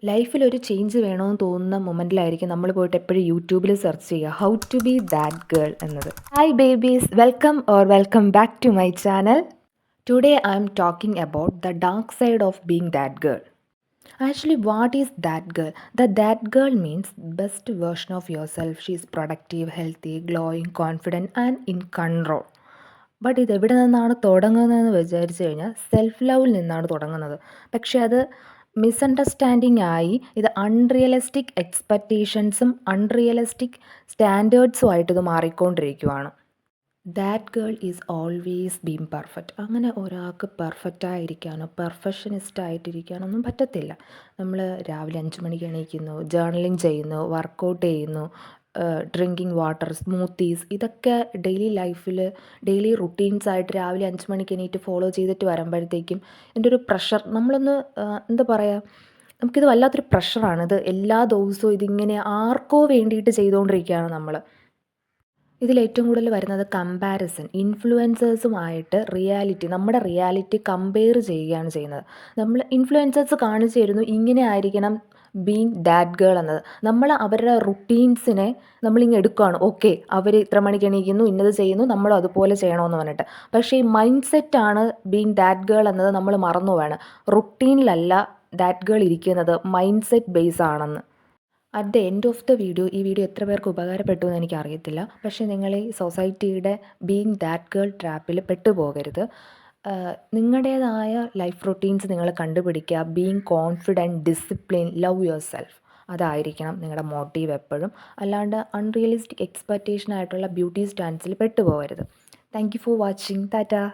ലൈഫിലൊരു change വേണമെന്ന് തോന്നുന്ന മൊമെൻറ്റിലായിരിക്കും നമ്മൾ പോയിട്ട് എപ്പോഴും യൂട്യൂബിൽ സെർച്ച് ചെയ്യുക how to be that girl എന്നത്. Hi babies, welcome back to my channel. Today I am talking about the dark side of being that girl. Actually, what is that girl? That girl means best version of yourself. She is productive, healthy, glowing, confident and in control. But ഇത് എവിടെ നിന്നാണ് തുടങ്ങുന്നതെന്ന് വിചാരിച്ചു കഴിഞ്ഞാൽ self ലവിൽ നിന്നാണ് തുടങ്ങുന്നത്. പക്ഷേ അത് misunderstanding ആയി ഇത് അൺറിയലിസ്റ്റിക് എക്സ്പെക്റ്റേഷൻസും അൺറിയലിസ്റ്റിക് സ്റ്റാൻഡേർഡ്സും ആയിട്ട് ഇത് മാറിക്കൊണ്ടിരിക്കുകയാണ്. That girl is always beam perfect. അങ്ങനെ ഒരാൾക്ക് പെർഫെക്റ്റായിരിക്കാനോ പെർഫെക്ഷനിസ്റ്റ് ആയിട്ടിരിക്കാനൊന്നും പറ്റത്തില്ല. നമ്മൾ രാവിലെ 5 മണിക്ക് എണീക്കുന്നു, ജേർണലിങ് ചെയ്യുന്നു, വർക്കൗട്ട് ചെയ്യുന്നു, ഡ്രിങ്കിങ് വാട്ടർ, സ്മൂത്തീസ്, ഇതൊക്കെ ഡെയിലി ലൈഫിൽ ഡെയിലി റുട്ടീൻസായിട്ട് രാവിലെ 5 മണിക്ക് എണീറ്റ് ഫോളോ ചെയ്തിട്ട് വരുമ്പോഴത്തേക്കും എൻ്റെ ഒരു പ്രഷർ നമ്മളൊന്ന് എന്താ പറയുക, നമുക്കിത് വല്ലാത്തൊരു പ്രഷറാണ്. ഇത് എല്ലാ ദിവസവും ഇതിങ്ങനെ ആർക്കോ വേണ്ടിയിട്ട് ചെയ്തുകൊണ്ടിരിക്കുകയാണ് നമ്മൾ. ഇതിലേറ്റവും കൂടുതൽ വരുന്നത് കമ്പാരിസൺ. ഇൻഫ്ലുവൻസേഴ്സുമായിട്ട് നമ്മുടെ റിയാലിറ്റി കമ്പയർ ചെയ്യുകയാണ് ചെയ്യുന്നത്. നമ്മൾ ഇൻഫ്ലുവൻസേഴ്സ് കാണിച്ചു തരുന്നു ഇങ്ങനെ ആയിരിക്കണം ബീങ് ദാറ്റ് ഗേൾ എന്നത്. നമ്മൾ അവരുടെ റുട്ടീൻസിനെ നമ്മളിങ്ങനെ എടുക്കുകയാണ്. ഓക്കെ, അവർ ഇത്ര മണിക്ക് എണീക്കുന്നു, ഇന്നത് ചെയ്യുന്നു, നമ്മളും അതുപോലെ ചെയ്യണമെന്ന് പറഞ്ഞിട്ട്. പക്ഷേ ഈ മൈൻഡ് സെറ്റാണ് ബീങ് ദാറ്റ് ഗേൾ എന്നത് നമ്മൾ മറന്നു പോവാണ്. റുട്ടീനിലല്ല ദാറ്റ് ഗേൾ ഇരിക്കുന്നത്, മൈൻഡ് സെറ്റ് ബേസ് ആണെന്ന്. At the end of the video, ഈ വീഡിയോ എത്ര പേർക്ക് ഉപകാരപ്പെട്ടു എന്ന് എനിക്കറിയത്തില്ല. പക്ഷേ നിങ്ങൾ ഈ സൊസൈറ്റിയുടെ ബീങ് ദാറ്റ് ഗേൾ ട്രാപ്പിൽ പെട്ടുപോകരുത്. നിങ്ങളുടേതായ ലൈഫ് റൊട്ടീൻസ് നിങ്ങൾ കണ്ടുപിടിക്കുക. Being confident, discipline, love yourself, അതായിരിക്കണം നിങ്ങളുടെ മോട്ടീവ് എപ്പോഴും. അല്ലാണ്ട് അൺറിയലിസ്റ്റിക് എക്സ്പെക്റ്റേഷൻ ആയിട്ടുള്ള ബ്യൂട്ടി സ്റ്റാൻഡ്സിൽ പെട്ടുപോകരുത്. Thank you for watching. Tata.